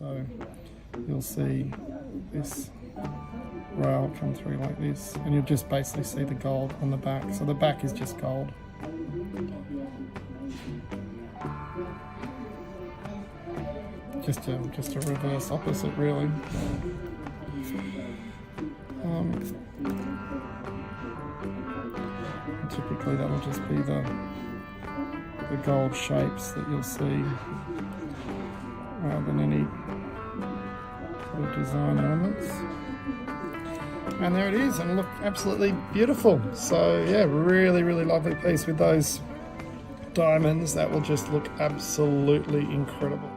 So you'll see this rail come through like this, and you'll just basically see the gold on the back. So the back is just gold. Just a reverse opposite, really. Typically that'll just be the gold shapes that you'll see rather than any sort of design elements. And there it is, and look, absolutely beautiful. So yeah, really lovely piece with those diamonds. That will just look absolutely incredible.